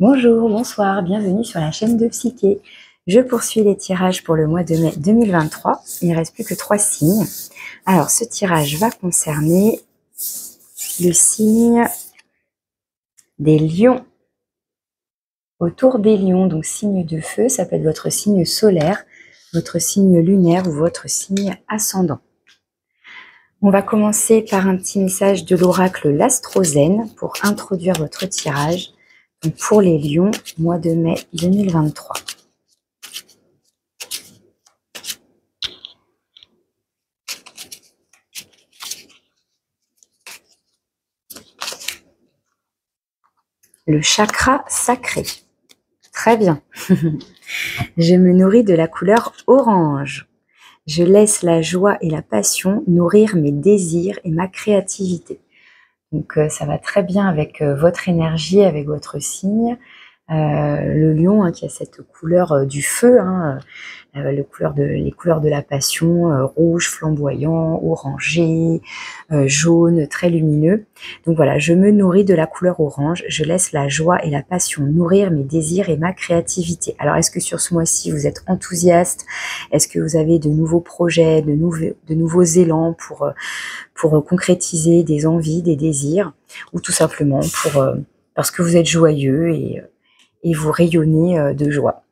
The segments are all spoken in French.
Bonjour, bonsoir, bienvenue sur la chaîne de Psyché. Je poursuis les tirages pour le mois de mai 2023. Il ne reste plus que 3 signes. Alors, ce tirage va concerner le signe des lions. Autour des lions, donc signe de feu, ça peut être votre signe solaire, votre signe lunaire ou votre signe ascendant. On va commencer par un petit message de l'oracle l'Astrozène pour introduire votre tirage. Donc pour les lions, mois de mai 2023. Le chakra sacré. Très bien. Je me nourris de la couleur orange. Je laisse la joie et la passion nourrir mes désirs et ma créativité. Donc ça va très bien avec votre énergie, avec votre signe. Le lion qui a cette couleur du feu, les couleurs de la passion, rouge, flamboyant, orangé, jaune, très lumineux. Donc voilà, je me nourris de la couleur orange, je laisse la joie et la passion nourrir mes désirs et ma créativité. Alors est-ce que sur ce mois-ci vous êtes enthousiaste? Est-ce que vous avez de nouveaux projets, de nouveaux élans pour concrétiser des envies, des désirs, ou tout simplement parce que vous êtes joyeux et vous rayonnez de joie.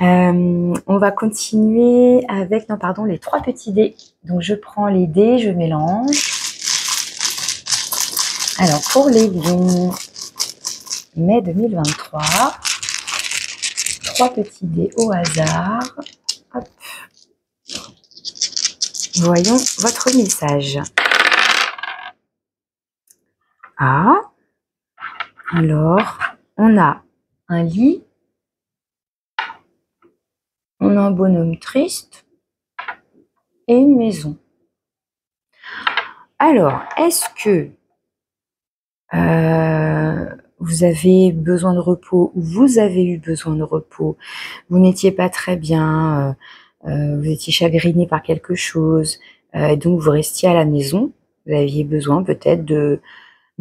On va continuer avec, les 3 petits dés. Donc je prends les dés, je mélange. Alors pour les lions, mai 2023, 3 petits dés au hasard. Hop. Voyons votre message. Ah, alors, on a un lit, on a un bonhomme triste et une maison. Alors, est-ce que vous avez besoin de repos ou vous avez eu besoin de repos, vous n'étiez pas très bien, vous étiez chagriné par quelque chose, donc vous restiez à la maison, vous aviez besoin peut-être de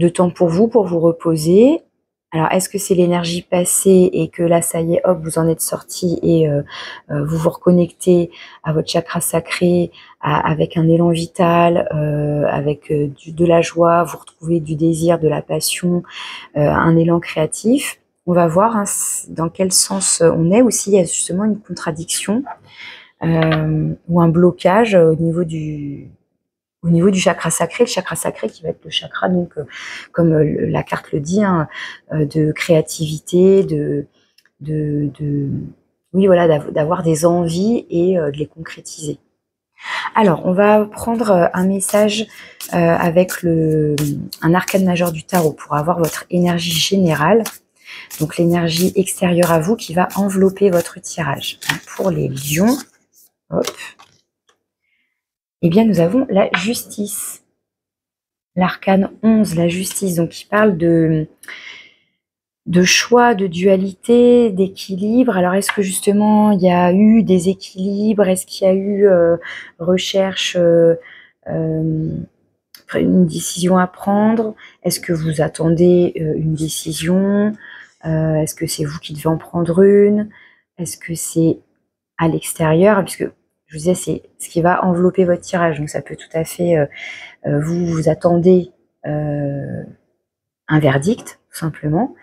temps pour vous reposer. Alors, est-ce que c'est l'énergie passée et que là, ça y est, hop, vous en êtes sorti et vous vous reconnectez à votre chakra sacré avec un élan vital, avec de la joie, vous retrouvez du désir, de la passion, un élan créatif. On va voir dans quel sens on est, ou s'il y a justement une contradiction ou un blocage au niveau du chakra sacré, le chakra sacré qui va être le chakra, donc, comme la carte le dit, de créativité, oui, voilà, d'avoir des envies et de les concrétiser. Alors, on va prendre un message avec un arcane majeur du tarot pour avoir votre énergie générale, donc l'énergie extérieure à vous qui va envelopper votre tirage. Pour les lions, hop. Eh bien, nous avons la justice. L'arcane 11, la justice, donc qui parle de choix, de dualité, d'équilibre. Alors, est-ce que justement, il y a eu des équilibres? Est-ce qu'il y a eu recherche, une décision à prendre? Est-ce que vous attendez une décision? Est-ce que c'est vous qui devez en prendre une? Est-ce que c'est à l'extérieur? Puisque je vous disais, c'est ce qui va envelopper votre tirage. Donc, ça peut tout à fait... vous attendez un verdict, tout simplement,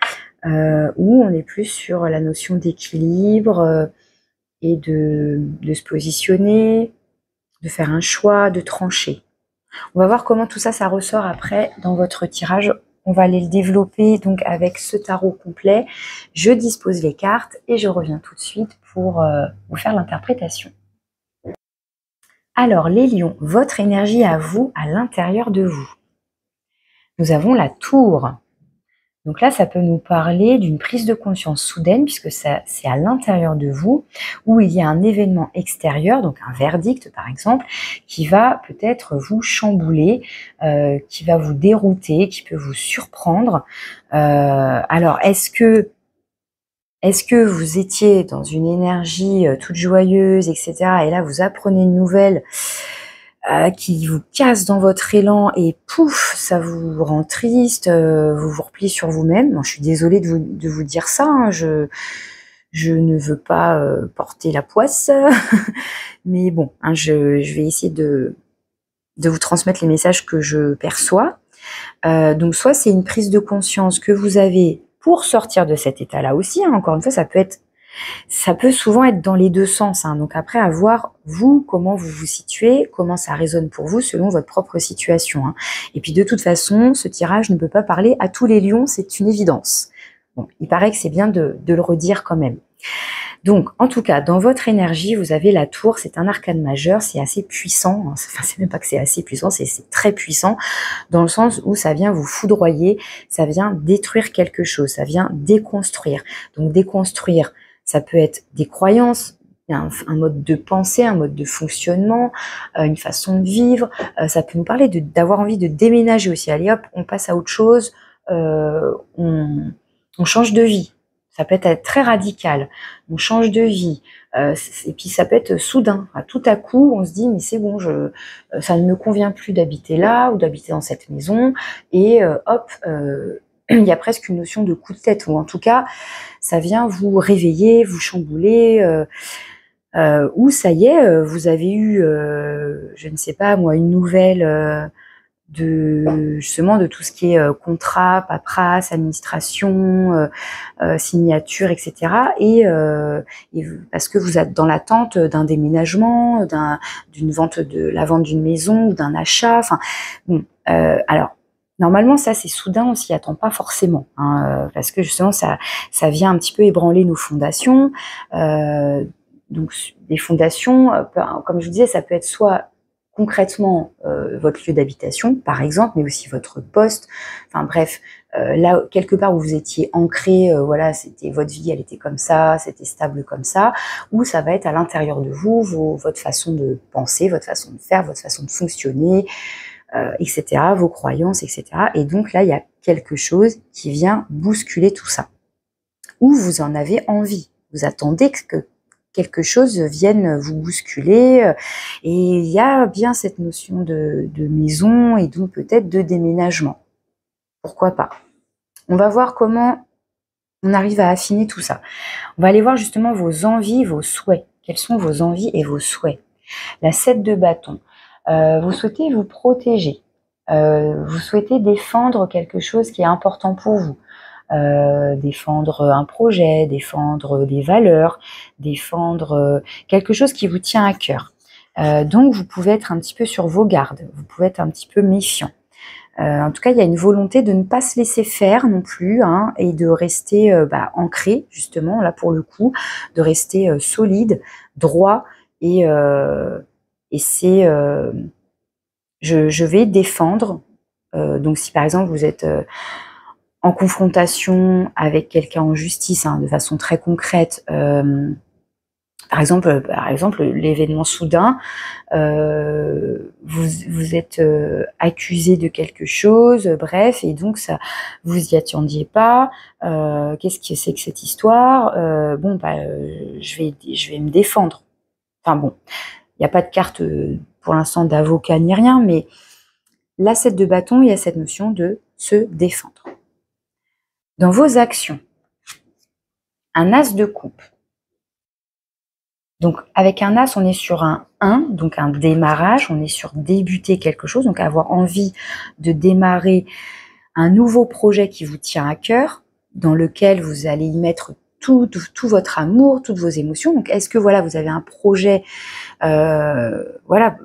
ou on est plus sur la notion d'équilibre et de se positionner, de faire un choix, de trancher. On va voir comment tout ça, ça ressort après dans votre tirage. On va aller le développer donc avec ce tarot complet. Je dispose les cartes et je reviens tout de suite pour vous faire l'interprétation. Alors les lions, votre énergie à vous, à l'intérieur de vous. Nous avons la tour. Donc là, ça peut nous parler d'une prise de conscience soudaine, puisque c'est à l'intérieur de vous, où il y a un événement extérieur, donc un verdict par exemple, qui va peut-être vous chambouler, qui va vous dérouter, qui peut vous surprendre. Alors, est-ce que vous étiez dans une énergie toute joyeuse, etc., et là, vous apprenez une nouvelle qui vous casse dans votre élan et pouf, ça vous rend triste, vous vous repliez sur vous-même. Bon, je suis désolée de vous dire ça, hein, je ne veux pas porter la poisse, mais bon, hein, je vais essayer de vous transmettre les messages que je perçois. Donc soit c'est une prise de conscience que vous avez pour sortir de cet état-là aussi, hein, encore une fois, ça peut souvent être dans les deux sens, hein. Donc après, à voir, vous, comment vous vous situez, comment ça résonne pour vous selon votre propre situation, hein. Et puis de toute façon, ce tirage ne peut pas parler à tous les lions, c'est une évidence. Bon, il paraît que c'est bien de le redire quand même. Donc, en tout cas, dans votre énergie, vous avez la tour, c'est un arcane majeur, c'est assez puissant, hein. Enfin, c'est même pas que c'est assez puissant, c'est très puissant, dans le sens où ça vient vous foudroyer, ça vient détruire quelque chose, ça vient déconstruire. Donc, déconstruire, ça peut être des croyances, un mode de pensée, un mode de fonctionnement, une façon de vivre, ça peut nous parler d'avoir envie de déménager aussi. Allez hop, on passe à autre chose, on change de vie. Ça peut être très radical, on change de vie, et puis ça peut être soudain. Tout à coup, on se dit mais c'est bon, ça ne me convient plus d'habiter là ou d'habiter dans cette maison, et hop, il y a presque une notion de coup de tête, ou en tout cas, ça vient vous réveiller, vous chambouler, ou ça y est, vous avez eu, je ne sais pas moi, une nouvelle justement de tout ce qui est contrat, paperasse, administration, signature, etc. Et parce que vous êtes dans l'attente d'un déménagement, d'une vente, de la vente d'une maison ou d'un achat. Enfin, bon, alors normalement ça c'est soudain, on s'y attend pas forcément, hein, parce que justement ça vient un petit peu ébranler nos fondations. Donc des fondations, comme je vous disais, ça peut être soit concrètement votre lieu d'habitation, par exemple, mais aussi votre poste. Enfin bref, là, quelque part où vous étiez ancré, voilà, c'était votre vie, elle était comme ça, c'était stable comme ça, ou ça va être à l'intérieur de vous, votre façon de penser, votre façon de faire, votre façon de fonctionner, etc., vos croyances, etc. Et donc là, il y a quelque chose qui vient bousculer tout ça. Ou vous en avez envie, vous attendez que quelque chose vienne vous bousculer, et il y a bien cette notion de maison et donc peut-être de déménagement. Pourquoi pas? On va voir comment on arrive à affiner tout ça. On va aller voir justement vos envies, vos souhaits. Quelles sont vos envies et vos souhaits? La 7 de bâton. Vous souhaitez vous protéger. Vous souhaitez défendre quelque chose qui est important pour vous. Défendre un projet, défendre des valeurs, défendre quelque chose qui vous tient à cœur. Donc vous pouvez être un petit peu sur vos gardes, vous pouvez être un petit peu méfiant. En tout cas, il y a une volonté de ne pas se laisser faire non plus, hein, et de rester ancré, justement, là pour le coup, de rester solide, droit, et c'est je vais défendre. Donc si par exemple vous êtes en confrontation avec quelqu'un en justice, hein, de façon très concrète, par exemple, l'événement soudain, vous êtes accusé de quelque chose, bref, et donc ça, vous y attendiez pas. Qu'est-ce que c'est que cette histoire? Je vais me défendre. Enfin bon, il n'y a pas de carte pour l'instant d'avocat ni rien, mais la 7 de bâton, il y a cette notion de se défendre. Dans vos actions, un as de coupe. Donc, avec un as, on est sur un 1, donc un démarrage, on est sur débuter quelque chose, donc avoir envie de démarrer un nouveau projet qui vous tient à cœur, dans lequel vous allez y mettre tout votre amour, toutes vos émotions. Donc, est-ce que voilà, vous avez un projet, voilà,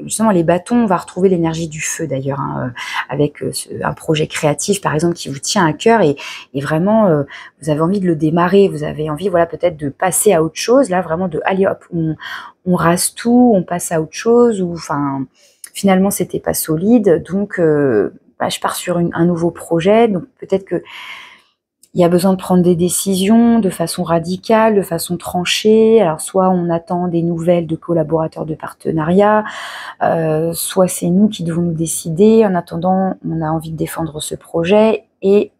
justement les bâtons, on va retrouver l'énergie du feu d'ailleurs, hein, avec un projet créatif par exemple qui vous tient à cœur, et vraiment vous avez envie de le démarrer, vous avez envie, voilà, peut-être de passer à autre chose, là vraiment de allez hop, on rase tout, on passe à autre chose, ou enfin finalement c'était pas solide, donc je pars sur un nouveau projet, donc peut-être que il y a besoin de prendre des décisions de façon radicale, de façon tranchée. Alors soit on attend des nouvelles de collaborateurs, de partenariats, soit c'est nous qui devons nous décider. En attendant, on a envie de défendre ce projet, et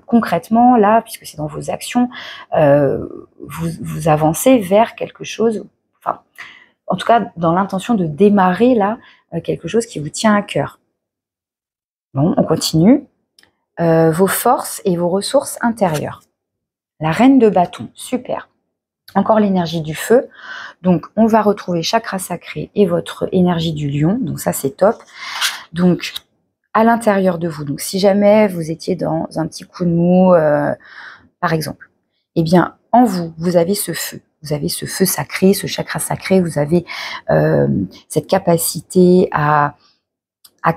concrètement là, puisque c'est dans vos actions, vous avancez vers quelque chose. Enfin, en tout cas dans l'intention de démarrer là quelque chose qui vous tient à cœur. Bon, on continue. Vos forces et vos ressources intérieures. La reine de bâton, super. Encore l'énergie du feu. Donc, on va retrouver chakra sacré et votre énergie du lion. Donc, ça, c'est top. Donc, à l'intérieur de vous. Donc, si jamais vous étiez dans un petit coup de mou, par exemple, eh bien, en vous, vous avez ce feu. Vous avez ce feu sacré, ce chakra sacré. Vous avez cette capacité à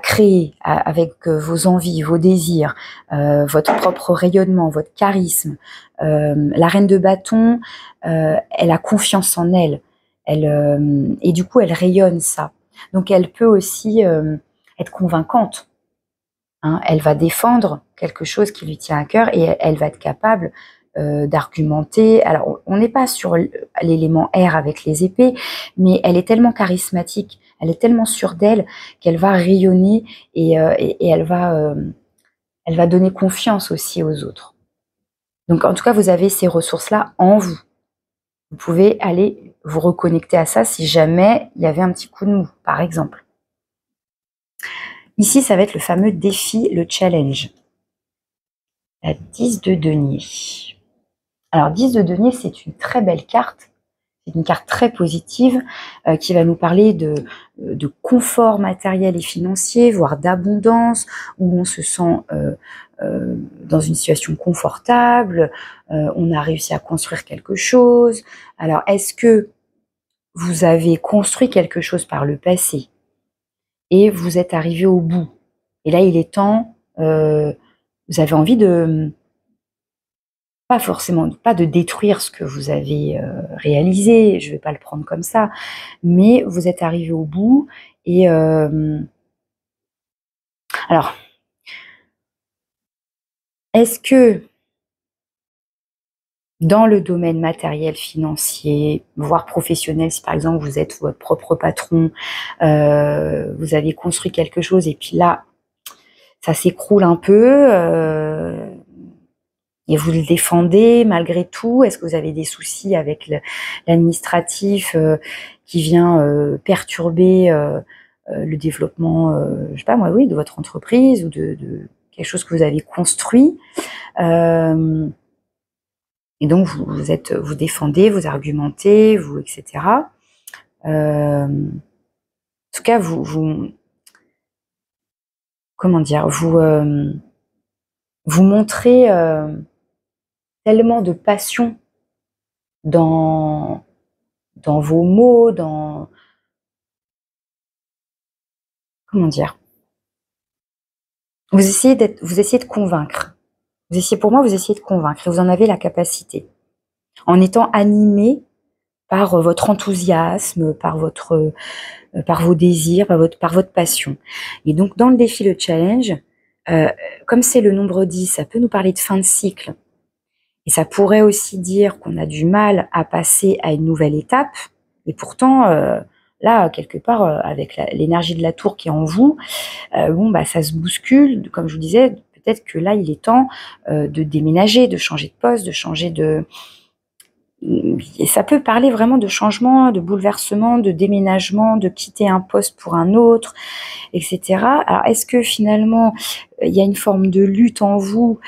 créer avec vos envies, vos désirs, votre propre rayonnement, votre charisme. La reine de bâton, elle a confiance en elle. Et du coup, elle rayonne ça. Donc, elle peut aussi être convaincante. Hein. Elle va défendre quelque chose qui lui tient à cœur et elle va être capable d'argumenter. Alors, on n'est pas sur l'élément air avec les épées, mais elle est tellement charismatique, elle est tellement sûre d'elle qu'elle va rayonner et elle va donner confiance aussi aux autres. Donc, en tout cas, vous avez ces ressources-là en vous. Vous pouvez aller vous reconnecter à ça si jamais il y avait un petit coup de mou, par exemple. Ici, ça va être le fameux défi, le challenge. La 10 de denier. Alors, 10 de denier, c'est une très belle carte. C'est une carte très positive qui va nous parler de confort matériel et financier, voire d'abondance, où on se sent dans une situation confortable, on a réussi à construire quelque chose. Alors, est-ce que vous avez construit quelque chose par le passé et vous êtes arrivé au bout? Et là, il est temps, vous avez envie de... pas forcément, pas de détruire ce que vous avez réalisé, je ne vais pas le prendre comme ça, mais vous êtes arrivé au bout et alors, est-ce que dans le domaine matériel, financier, voire professionnel, si par exemple vous êtes votre propre patron, vous avez construit quelque chose et puis là, ça s'écroule un peu, et vous le défendez malgré tout? Est-ce que vous avez des soucis avec l'administratif qui vient perturber le développement, je sais pas moi, oui, de votre entreprise ou de quelque chose que vous avez construit? Et donc vous défendez, vous argumentez, vous, etc. En tout cas, vous comment dire, vous montrez tellement de passion dans vos mots, comment dire, vous essayez de convaincre. Vous essayez de convaincre et vous en avez la capacité. En étant animé par votre enthousiasme, par vos désirs, par votre passion. Et donc, dans le défi, le challenge, comme c'est le nombre 10, ça peut nous parler de fin de cycle. Et ça pourrait aussi dire qu'on a du mal à passer à une nouvelle étape. Et pourtant, là, quelque part, avec l'énergie de la tour qui est en vous, ça se bouscule. Comme je vous disais, peut-être que là, il est temps de déménager, de changer de poste, de changer de... Et ça peut parler vraiment de changement, de bouleversement, de déménagement, de quitter un poste pour un autre, etc. Alors, est-ce que finalement, il y a une forme de lutte en vous,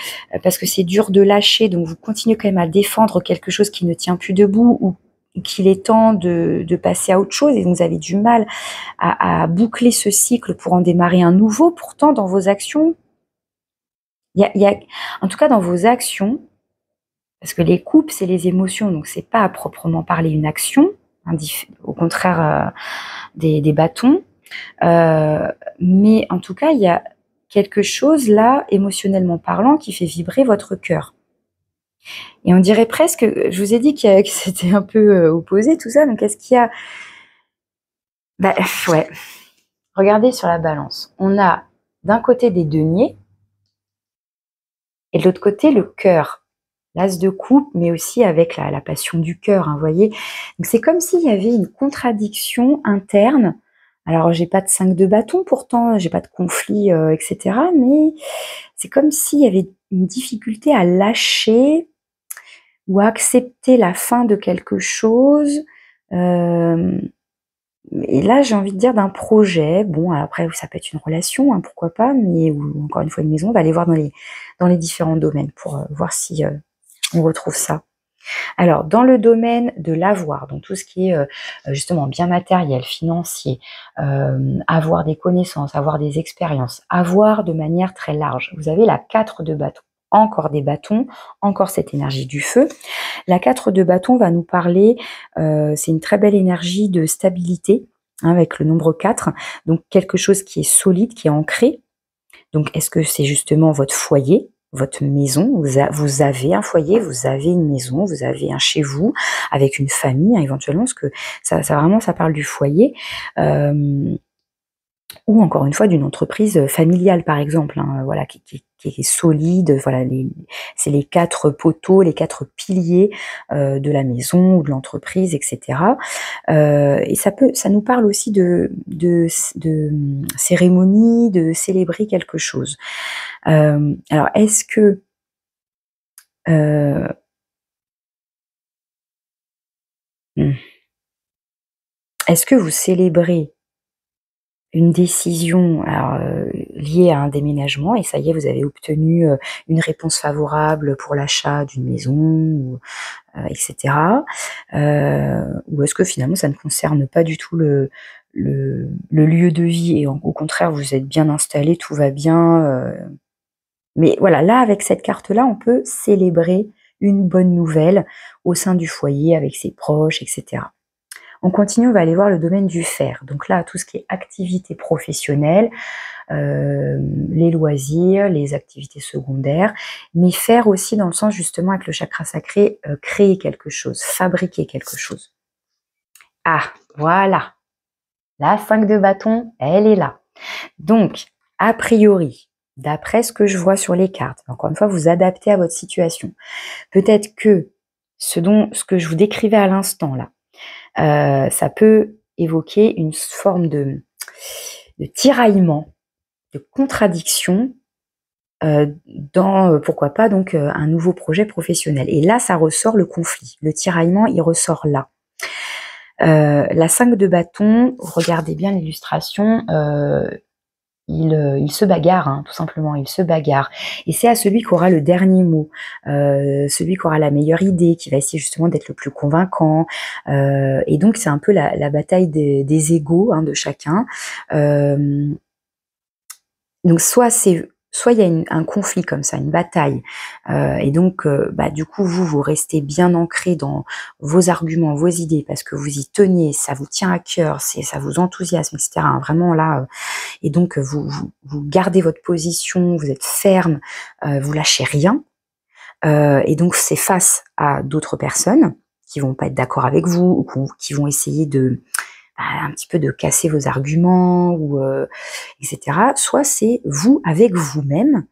parce que c'est dur de lâcher, donc vous continuez quand même à défendre quelque chose qui ne tient plus debout, ou qu'il est temps de passer à autre chose, et vous avez du mal à boucler ce cycle pour en démarrer un nouveau? Pourtant, dans vos actions, en tout cas dans vos actions, parce que les coupes, c'est les émotions, donc c'est pas à proprement parler une action, au contraire des bâtons. Mais en tout cas, il y a quelque chose là, émotionnellement parlant, qui fait vibrer votre cœur. Et on dirait presque, je vous ai dit que c'était un peu opposé tout ça, donc est-ce qu'il y a... Ouais, regardez sur la balance. On a d'un côté des deniers, et de l'autre côté le cœur. L'as de coupe, mais aussi avec la passion du cœur, hein, vous voyez. Donc c'est comme s'il y avait une contradiction interne. Alors j'ai pas de 5 de bâton pourtant, j'ai pas de conflit, etc. Mais c'est comme s'il y avait une difficulté à lâcher ou à accepter la fin de quelque chose. Et là, j'ai envie de dire d'un projet. Bon, après, ça peut être une relation, hein, pourquoi pas, mais ou encore une fois une maison. On va aller voir dans les différents domaines pour voir si on retrouve ça. Alors, dans le domaine de l'avoir, donc tout ce qui est justement bien matériel, financier, avoir des connaissances, avoir des expériences, avoir de manière très large. Vous avez la 4 de bâton. Encore des bâtons, encore cette énergie du feu. La 4 de bâton va nous parler, c'est une très belle énergie de stabilité, hein, avec le nombre 4. Donc quelque chose qui est solide, qui est ancré. Donc est-ce que c'est justement votre foyer, votre maison? Vous avez un foyer, vous avez une maison, vous avez un chez vous, avec une famille, hein, éventuellement, parce que ça vraiment, ça parle du foyer. Ou encore une fois d'une entreprise familiale, par exemple, hein, voilà, qui est solide. Voilà, c'est les 4 poteaux, les 4 piliers de la maison ou de l'entreprise, etc. Et ça nous parle aussi de cérémonie, de célébrer quelque chose. Alors, est-ce que hmm, est-ce que vous célébrez une décision alors, liée à un déménagement et ça y est, vous avez obtenu une réponse favorable pour l'achat d'une maison ou etc. Ou est-ce que finalement ça ne concerne pas du tout le lieu de vie et au contraire vous êtes bien installé, tout va bien. Mais voilà, là avec cette carte-là, on peut célébrer une bonne nouvelle au sein du foyer avec ses proches, etc. On continue, on va aller voir le domaine du faire. Donc là, tout ce qui est activité professionnelle, les loisirs, les activités secondaires, mais faire aussi dans le sens justement avec le chakra sacré, créer quelque chose, fabriquer quelque chose. Ah, voilà, la 5 de bâton, elle est là. Donc, a priori, d'après ce que je vois sur les cartes, encore une fois, vous adaptez à votre situation. Peut-être que ce que je vous décrivais à l'instant là, ça peut évoquer une forme de tiraillement, de contradiction dans, pourquoi pas, donc un nouveau projet professionnel. Et là, ça ressort le conflit. Le tiraillement, il ressort là. La 5 de bâton, regardez bien l'illustration, il se bagarre, hein, tout simplement, il se bagarre. Et c'est à celui qui aura le dernier mot, celui qui aura la meilleure idée, qui va essayer justement d'être le plus convaincant. Et donc, c'est un peu la bataille des égos, hein, de chacun. Donc, soit il y a un conflit comme ça, une bataille, et donc du coup vous restez bien ancré dans vos arguments, vos idées, parce que vous y tenez, ça vous tient à cœur, ça vous enthousiasme, etc. Hein, vraiment là, et donc vous gardez votre position, vous êtes ferme, vous lâchez rien, et donc c'est face à d'autres personnes qui vont pas être d'accord avec vous ou qui vont essayer de un petit peu de casser vos arguments ou etc. Soit c'est vous avec vous-même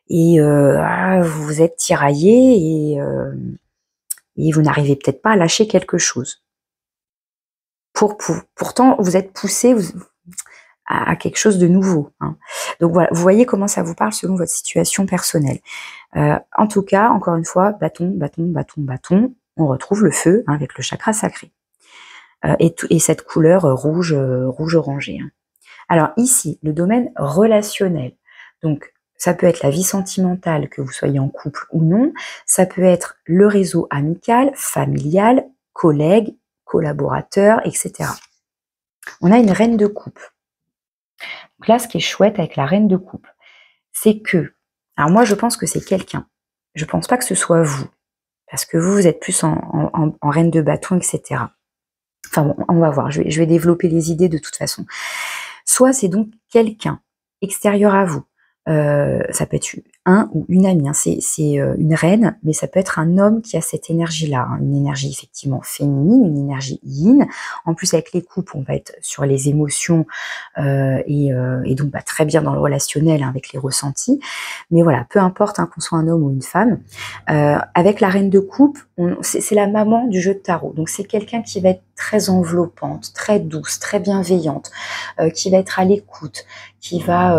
et vous êtes tiraillé et vous n'arrivez peut-être pas à lâcher quelque chose. Pourtant, vous êtes poussé à quelque chose de nouveau. Hein. Donc voilà, vous voyez comment ça vous parle selon votre situation personnelle. En tout cas, encore une fois, bâton, bâton, bâton, bâton, on retrouve le feu, hein, avec le chakra sacré. Et cette couleur rouge orangé. Hein. Alors ici, le domaine relationnel. Donc, ça peut être la vie sentimentale, que vous soyez en couple ou non. Ça peut être le réseau amical, familial, collègues, collaborateurs, etc. On a une reine de coupe. Donc là, ce qui est chouette avec la reine de coupe, c'est que, alors moi, je pense que c'est quelqu'un. Je pense pas que ce soit vous. Parce que vous êtes plus en reine de bâton, etc. Enfin bon, on va voir, je vais développer les idées de toute façon. Soit c'est donc quelqu'un extérieur à vous. Ça peut être un ou une amie, hein. C'est une reine, mais ça peut être un homme qui a cette énergie-là, hein. Une énergie effectivement féminine, une énergie yin. En plus, avec les couples, on va être sur les émotions et donc très bien dans le relationnel, hein, avec les ressentis. Mais voilà, peu importe, hein, qu'on soit un homme ou une femme. Avec la reine de coupe, c'est la maman du jeu de tarot. Donc c'est quelqu'un qui va être très enveloppante, très douce, très bienveillante, qui va être à l'écoute, qui va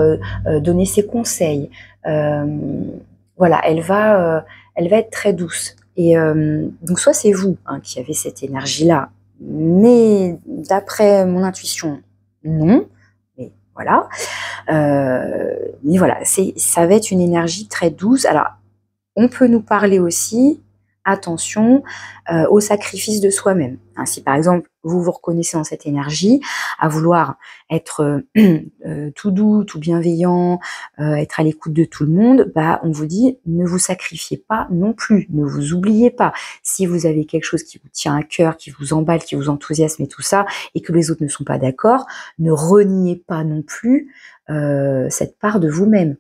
donner ses conseils. Voilà, elle va être très douce. Et donc soit c'est vous, hein, qui avez cette énergie-là, mais d'après mon intuition, non. Mais voilà. Mais voilà, ça va être une énergie très douce. Alors, on peut nous parler aussi, attention, au sacrifice de soi-même. Hein, si par exemple, vous vous reconnaissez dans cette énergie, à vouloir être tout doux, tout bienveillant, être à l'écoute de tout le monde, bah, on vous dit, ne vous sacrifiez pas non plus, ne vous oubliez pas. Si vous avez quelque chose qui vous tient à cœur, qui vous emballe, qui vous enthousiasme et tout ça, et que les autres ne sont pas d'accord, ne reniez pas non plus cette part de vous-même.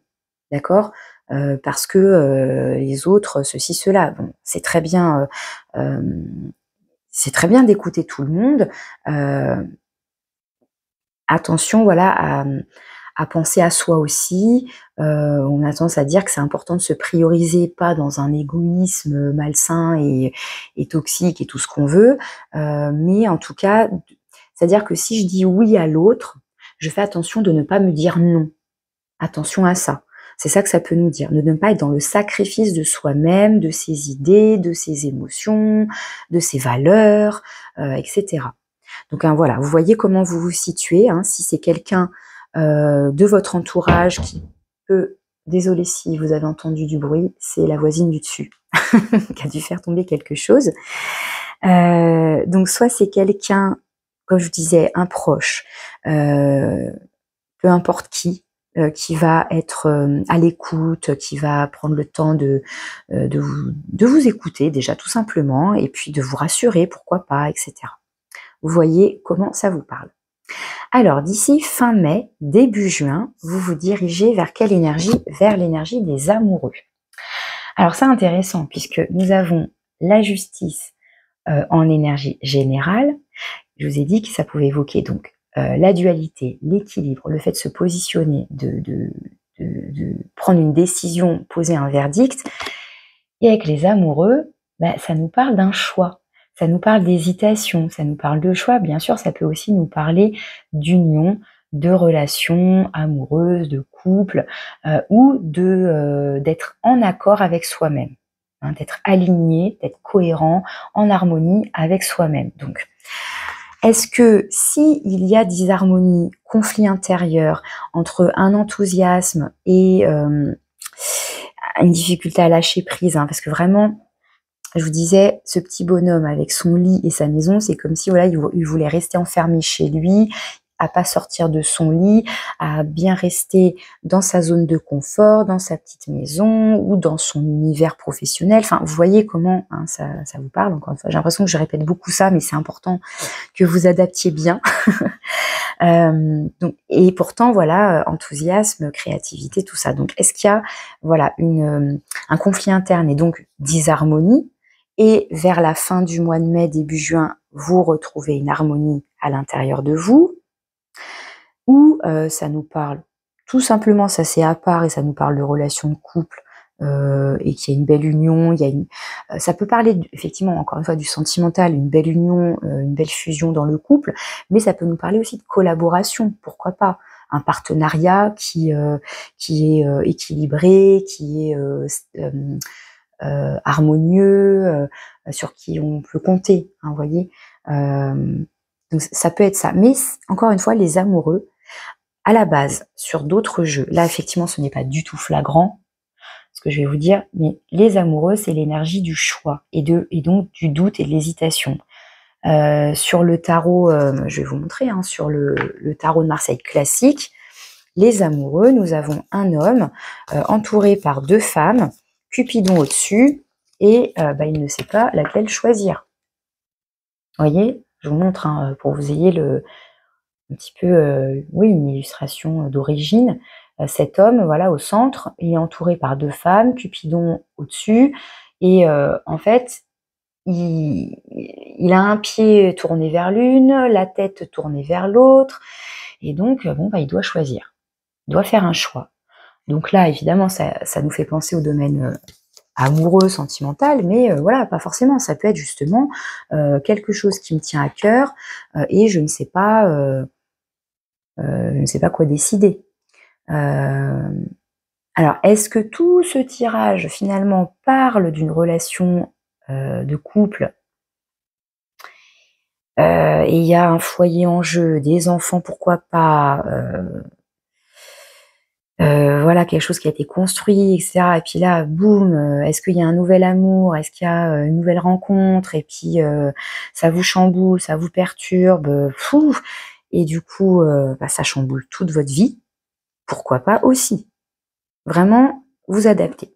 D'accord? Parce que les autres, ceci, cela. Bon, c'est très bien d'écouter tout le monde. Attention, voilà, à penser à soi aussi. On a tendance à dire que c'est important de se prioriser, pas dans un égoïsme malsain et toxique et tout ce qu'on veut. Mais en tout cas, c'est-à-dire que si je dis oui à l'autre, je fais attention de ne pas me dire non. Attention à ça. C'est ça que ça peut nous dire. Ne pas être dans le sacrifice de soi-même, de ses idées, de ses émotions, de ses valeurs, etc. Donc hein, voilà, vous voyez comment vous vous situez. Hein, si c'est quelqu'un de votre entourage qui peut... Désolée si vous avez entendu du bruit, c'est la voisine du dessus qui a dû faire tomber quelque chose. Donc soit c'est quelqu'un, comme je vous disais, un proche, peu importe qui va être à l'écoute, qui va prendre le temps de vous écouter déjà tout simplement, et puis de vous rassurer, pourquoi pas, etc. Vous voyez comment ça vous parle. Alors d'ici fin mai, début juin, vous vous dirigez vers quelle énergie? Vers l'énergie des amoureux. Alors c'est intéressant puisque nous avons la justice en énergie générale. Je vous ai dit que ça pouvait évoquer donc la dualité, l'équilibre, le fait de se positionner, de prendre une décision, poser un verdict. Et avec les amoureux, bah, ça nous parle d'un choix, ça nous parle d'hésitation, ça nous parle de choix. Bien sûr, ça peut aussi nous parler d'union, de relations amoureuses, de couple, ou d'être en accord avec soi-même, hein, d'être aligné, d'être cohérent, en harmonie avec soi-même. Donc, est-ce que si il y a disharmonie, conflit intérieur entre un enthousiasme et une difficulté à lâcher prise, hein, parce que vraiment, je vous disais, ce petit bonhomme avec son lit et sa maison, c'est comme si voilà, il voulait rester enfermé chez lui, à pas sortir de son lit, à bien rester dans sa zone de confort, dans sa petite maison ou dans son univers professionnel. Enfin, vous voyez comment hein, ça vous parle, encore une fois. J'ai l'impression que je répète beaucoup ça, mais c'est important que vous adaptiez bien. Donc, et pourtant, voilà, enthousiasme, créativité, tout ça. Donc, est-ce qu'il y a voilà, un conflit interne et donc disharmonie, et vers la fin du mois de mai, début juin, vous retrouvez une harmonie à l'intérieur de vous, ou ça nous parle tout simplement, ça c'est à part, et ça nous parle de relations de couple, et qu'il y a une belle union, ça peut parler effectivement, encore une fois, du sentimental, une belle union, une belle fusion dans le couple, mais ça peut nous parler aussi de collaboration, pourquoi pas, un partenariat qui est équilibré, qui est harmonieux, sur qui on peut compter, hein, vous voyez. Donc ça peut être ça, mais encore une fois, les amoureux, à la base, sur d'autres jeux, là effectivement ce n'est pas du tout flagrant, ce que je vais vous dire, mais les amoureux, c'est l'énergie du choix et donc du doute et de l'hésitation. Sur le tarot, je vais vous montrer, hein, sur le tarot de Marseille classique, les amoureux, nous avons un homme entouré par deux femmes, Cupidon au-dessus, et il ne sait pas laquelle choisir. Vous voyez, je vous montre hein, pour que vous ayez un petit peu, oui, une illustration d'origine. Cet homme, voilà, au centre, il est entouré par deux femmes, Cupidon au-dessus, et en fait, il a un pied tourné vers l'une, la tête tournée vers l'autre, et donc, il doit choisir, il doit faire un choix. Donc là, évidemment, ça nous fait penser au domaine amoureux, sentimental, mais voilà, pas forcément. Ça peut être justement quelque chose qui me tient à cœur et je ne sais pas quoi décider. Alors, est-ce que tout ce tirage finalement parle d'une relation de couple et il y a un foyer en jeu, des enfants, pourquoi pas, voilà, quelque chose qui a été construit, etc. Et puis là, boum, est-ce qu'il y a un nouvel amour? Est-ce qu'il y a une nouvelle rencontre? Et puis ça vous chamboule, ça vous perturbe, fou. Et du coup, bah, ça chamboule toute votre vie. Pourquoi pas aussi? Vraiment, vous adaptez.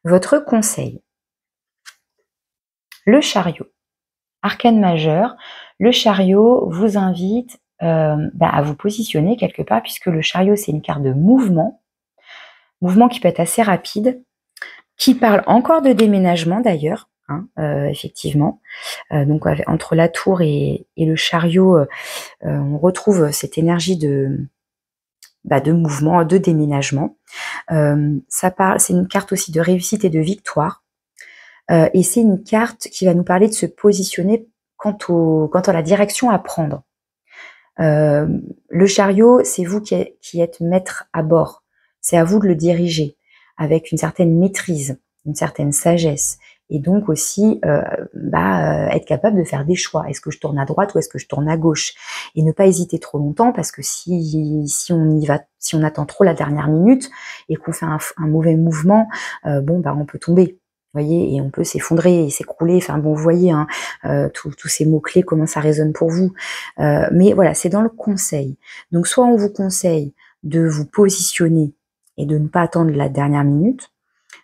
Votre conseil, le chariot. Arcane majeur, le chariot vous invite bah, à vous positionner quelque part, puisque le chariot, c'est une carte de mouvement qui peut être assez rapide, qui parle encore de déménagement d'ailleurs, hein, effectivement. Donc entre la tour et le chariot, on retrouve cette énergie de mouvement, de déménagement. C'est une carte aussi de réussite et de victoire. Et c'est une carte qui va nous parler de se positionner quant à la direction à prendre. Le chariot, c'est vous qui êtes maître à bord. C'est à vous de le diriger avec une certaine maîtrise, une certaine sagesse. Et donc aussi être capable de faire des choix. Est-ce que je tourne à droite ou est-ce que je tourne à gauche? Et ne pas hésiter trop longtemps, parce que si on attend trop la dernière minute et qu'on fait un mauvais mouvement, on peut tomber. Voyez, et on peut s'effondrer et s'écrouler. Enfin bon, vous voyez, hein, tous ces mots-clés, comment ça résonne pour vous. Mais voilà, c'est dans le conseil. Donc soit on vous conseille de vous positionner et de ne pas attendre la dernière minute,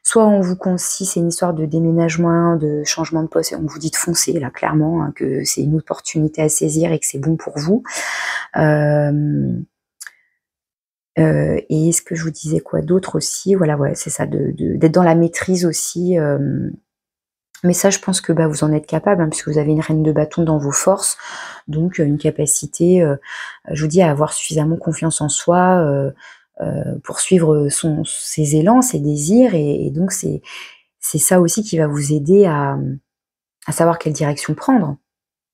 soit on vous conseille, c'est une histoire de déménagement, de changement de poste, et on vous dit de foncer, là, clairement, hein, que c'est une opportunité à saisir et que c'est bon pour vous. Et ce que je vous disais quoi d'autre aussi, voilà, ouais, c'est ça, d'être dans la maîtrise aussi. Mais ça, je pense que vous en êtes capable, hein, puisque vous avez une reine de bâton dans vos forces, donc une capacité, je vous dis, à avoir suffisamment confiance en soi pour suivre ses élans, ses désirs, et donc c'est ça aussi qui va vous aider à savoir quelle direction prendre,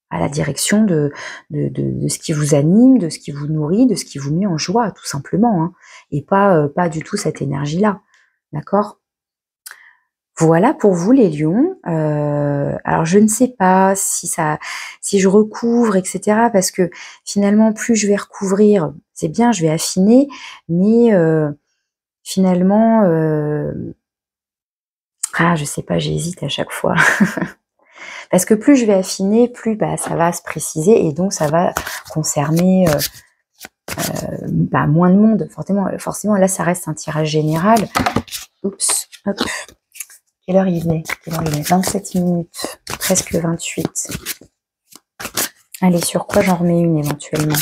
à la direction de ce qui vous anime, de ce qui vous nourrit, de ce qui vous met en joie, tout simplement, hein, et pas du tout cette énergie-là, d'accord ? Voilà pour vous les lions. Alors je ne sais pas si je recouvre, etc. Parce que finalement, plus je vais recouvrir, c'est bien, je vais affiner, mais finalement, je sais pas, j'hésite à chaque fois. Parce que plus je vais affiner, plus ça va se préciser, et donc ça va concerner moins de monde. Forcément, là ça reste un tirage général. Oups, hop. Quelle heure il est 27 minutes, presque 28. Allez, sur quoi j'en remets une éventuellement?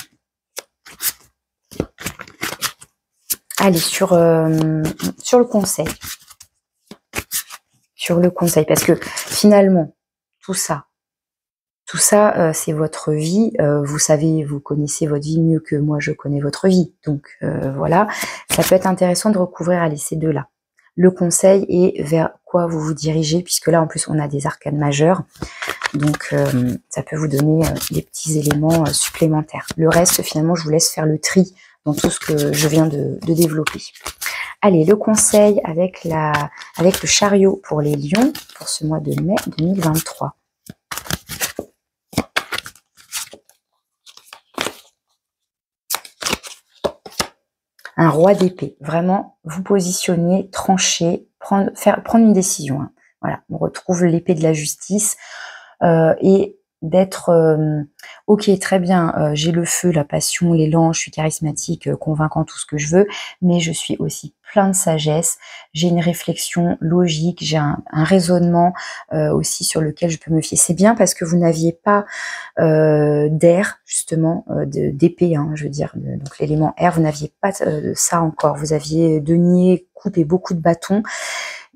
Allez, sur le conseil. Sur le conseil, parce que finalement, tout ça, c'est votre vie. Vous connaissez votre vie mieux que moi, je connais votre vie. Donc voilà, ça peut être intéressant de recouvrir ces deux-là. Le conseil et vers quoi vous vous dirigez, puisque là, en plus, on a des arcanes majeures. Donc, ça peut vous donner des petits éléments supplémentaires. Le reste, finalement, je vous laisse faire le tri dans tout ce que je viens de développer. Allez, le conseil avec le chariot pour les lions pour ce mois de mai 2023. Un roi d'épée, vraiment vous positionner, trancher, prendre une décision. Hein. Voilà, on retrouve l'épée de la justice et d'être ok, très bien, j'ai le feu, la passion, l'élan, je suis charismatique, convaincant, tout ce que je veux, mais je suis aussi plein de sagesse, j'ai une réflexion logique, j'ai un raisonnement aussi sur lequel je peux me fier. C'est bien parce que vous n'aviez pas d'air, justement, d'épée, hein, je veux dire, donc l'élément air, vous n'aviez pas ça encore, vous aviez denier, coupe et beaucoup de bâtons,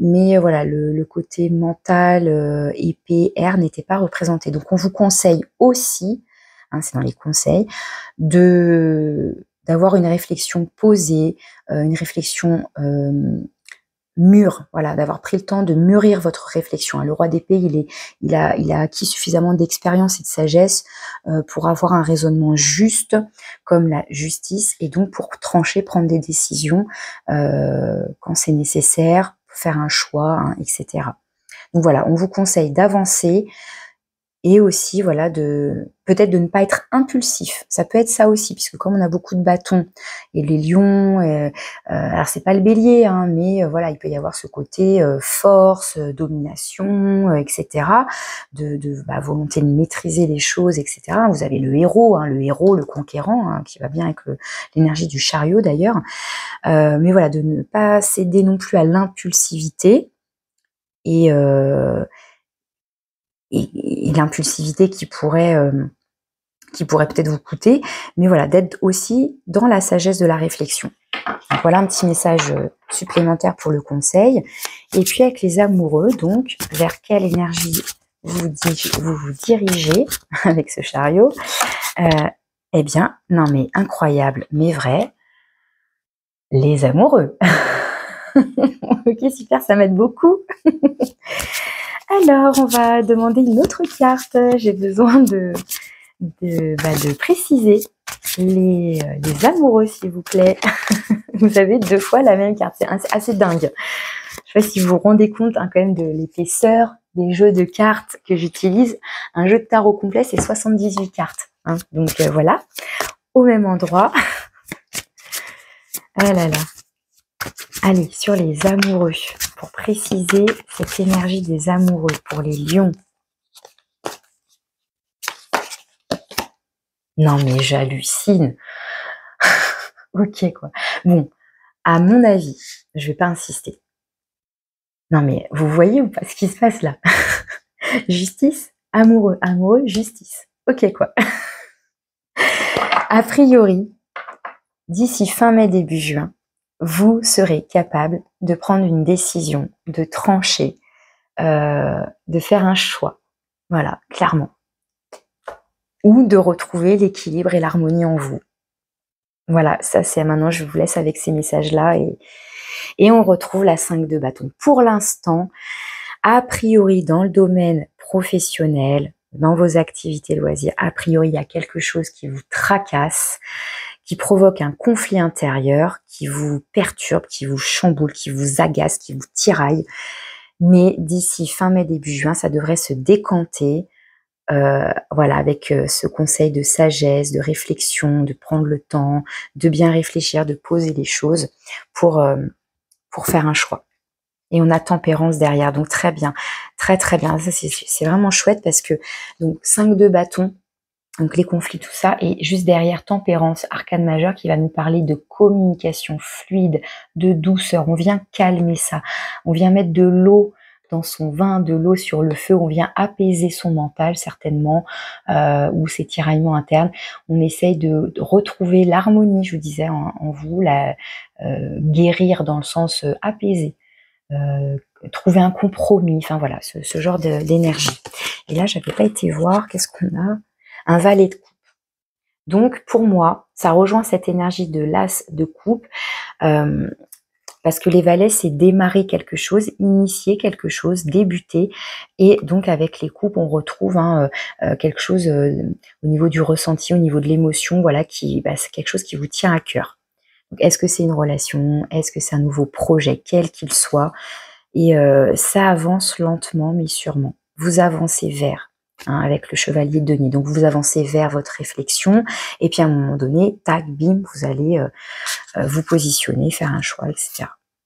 mais voilà, le côté mental, épée, air n'était pas représenté. Donc on vous conseille aussi, hein, c'est dans les conseils, d'avoir une réflexion posée, une réflexion mûre, voilà, d'avoir pris le temps de mûrir votre réflexion. Le roi d'épée, il a acquis suffisamment d'expérience et de sagesse pour avoir un raisonnement juste, comme la justice, et donc pour trancher, prendre des décisions quand c'est nécessaire, faire un choix, hein, etc. Donc voilà, on vous conseille d'avancer, Et aussi, voilà, peut-être de ne pas être impulsif. Ça peut être ça aussi, puisque comme on a beaucoup de bâtons et les lions, alors c'est pas le bélier, hein, mais voilà, il peut y avoir ce côté force, domination, etc., volonté de maîtriser les choses, etc. Vous avez le héros, le conquérant, hein, qui va bien avec l'énergie du chariot d'ailleurs. Mais voilà, de ne pas céder non plus à l'impulsivité et l'impulsivité qui pourrait peut-être vous coûter, mais voilà, d'être aussi dans la sagesse de la réflexion. Donc voilà un petit message supplémentaire pour le conseil. Et puis avec les amoureux, donc, vers quelle énergie vous vous dirigez avec ce chariot? Eh bien, non mais incroyable, mais vrai, les amoureux. Ok, super, ça m'aide beaucoup. Alors, on va demander une autre carte. J'ai besoin de préciser les amoureux, s'il vous plaît. Vous avez 2 fois la même carte, c'est assez dingue. Je sais pas si vous vous rendez compte quand même de l'épaisseur des jeux de cartes que j'utilise. Un jeu de tarot complet, c'est 78 cartes. Hein. Donc voilà, au même endroit. Ah là là. Allez, sur les amoureux, pour préciser cette énergie des amoureux pour les lions. Non mais j'hallucine. Ok quoi. Bon, à mon avis, je vais pas insister. Non mais vous voyez ou pas ce qui se passe là? Justice, amoureux, amoureux, justice. Ok quoi. A priori, d'ici fin mai, début juin, vous serez capable de prendre une décision, de trancher, de faire un choix. Voilà, clairement. Ou de retrouver l'équilibre et l'harmonie en vous. Voilà, ça c'est maintenant, je vous laisse avec ces messages-là et on retrouve la 5 de bâton. Pour l'instant, a priori, dans le domaine professionnel, dans vos activités loisirs, a priori, il y a quelque chose qui vous tracasse, qui provoque un conflit intérieur, qui vous perturbe, qui vous chamboule, qui vous agace, qui vous tiraille. Mais d'ici fin mai, début juin, ça devrait se décanter. Voilà, avec ce conseil de sagesse, de réflexion, de prendre le temps, de bien réfléchir, de poser les choses pour faire un choix. Et on a tempérance derrière, donc très bien, très très bien. Ça c'est vraiment chouette parce que donc 5 de bâton, donc les conflits, tout ça, et juste derrière tempérance, arcane majeure qui va nous parler de communication fluide, de douceur. On vient calmer ça, on vient mettre de l'eau dans son vin, de l'eau sur le feu, on vient apaiser son mental certainement, ou ses tiraillements internes. On essaye de retrouver l'harmonie, je vous disais, en vous, guérir dans le sens apaiser. Trouver un compromis, enfin voilà, ce genre d'énergie. Et là, j'avais pas été voir, qu'est-ce qu'on a? Un valet de coupe. Donc, pour moi, ça rejoint cette énergie de l'as de coupe, parce que les valets, c'est démarrer quelque chose, initier quelque chose, débuter, et donc avec les coupes, on retrouve quelque chose au niveau du ressenti, au niveau de l'émotion, voilà, c'est quelque chose qui vous tient à cœur. Est-ce que c'est une relation? Est-ce que c'est un nouveau projet, quel qu'il soit? Et ça avance lentement mais sûrement. Vous avancez vers, avec le chevalier de denier. Donc vous avancez vers votre réflexion et puis à un moment donné, tac, bim, vous allez vous positionner, faire un choix, etc.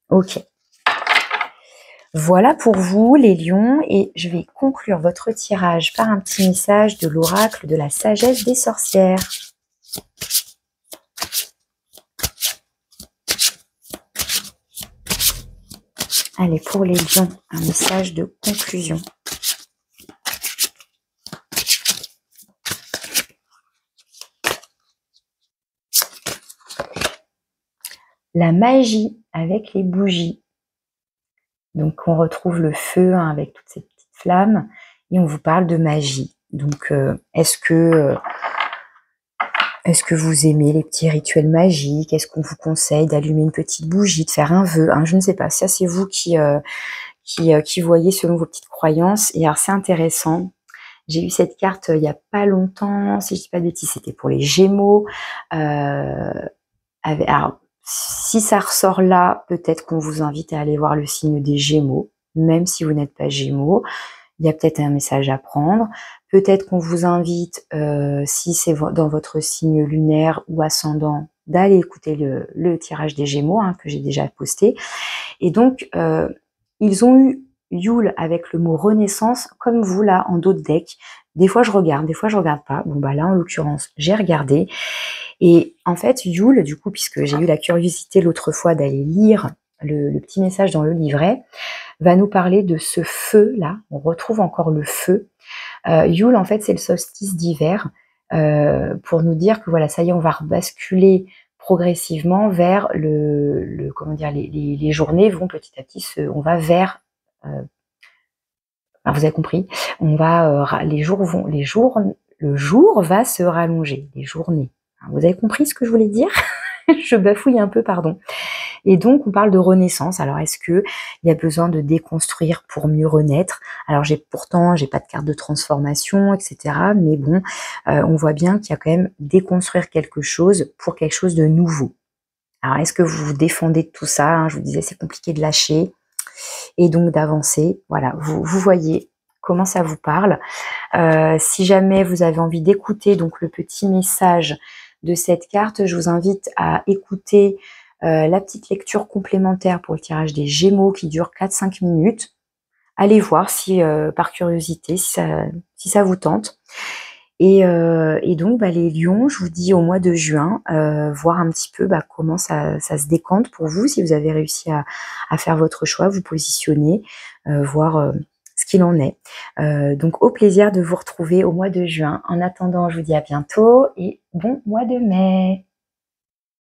Ok. Voilà pour vous les lions et je vais conclure votre tirage par un petit message de l'oracle de la sagesse des sorcières. Allez, pour les lions, un message de conclusion. La magie avec les bougies. Donc, on retrouve le feu avec toutes ces petites flammes et on vous parle de magie. Donc, est-ce que vous aimez les petits rituels magiques? Est-ce qu'on vous conseille d'allumer une petite bougie, de faire un vœu? Je ne sais pas. Ça, c'est vous qui voyez selon vos petites croyances. Et alors, c'est intéressant. J'ai eu cette carte il n'y a pas longtemps, si je ne dis pas de bêtises, c'était pour les Gémeaux. Alors, si ça ressort là, peut-être qu'on vous invite à aller voir le signe des Gémeaux, même si vous n'êtes pas Gémeaux. Il y a peut-être un message à prendre. Peut-être qu'on vous invite, si c'est dans votre signe lunaire ou ascendant, d'aller écouter le tirage des Gémeaux, hein, que j'ai déjà posté. Et donc, ils ont eu Yule avec le mot renaissance, comme vous là, en dos de deck. Des fois, je regarde, des fois, je regarde pas. Bon, bah là, en l'occurrence, j'ai regardé. Et en fait, Yule, du coup, puisque j'ai eu la curiosité l'autre fois d'aller lire le petit message dans le livret, va nous parler de ce feu-là. On retrouve encore le feu. Yule, en fait, c'est le solstice d'hiver, pour nous dire que voilà, ça y est, on va basculer progressivement vers comment dire, les journées vont petit à petit on va vers, vous avez compris, on va, le jour va se rallonger, les journées. Vous avez compris ce que je voulais dire? Je bafouille un peu, pardon. Et donc, on parle de renaissance. Alors, est-ce que il y a besoin de déconstruire pour mieux renaître? Alors, j'ai pas de carte de transformation, etc. Mais bon, on voit bien qu'il y a quand même déconstruire quelque chose pour quelque chose de nouveau. Alors, est-ce que vous vous défendez de tout ça, hein? Je vous disais, c'est compliqué de lâcher et donc d'avancer. Voilà, vous voyez comment ça vous parle. Si jamais vous avez envie d'écouter donc le petit message de cette carte, je vous invite à écouter la petite lecture complémentaire pour le tirage des Gémeaux qui dure 4-5 minutes. Allez voir si par curiosité, si ça vous tente. Et donc les lions, je vous dis au mois de juin, voir un petit peu comment ça se décante pour vous, si vous avez réussi à faire votre choix, vous positionner, voir ce qu'il en est. Donc au plaisir de vous retrouver au mois de juin. En attendant, je vous dis à bientôt et bon mois de mai.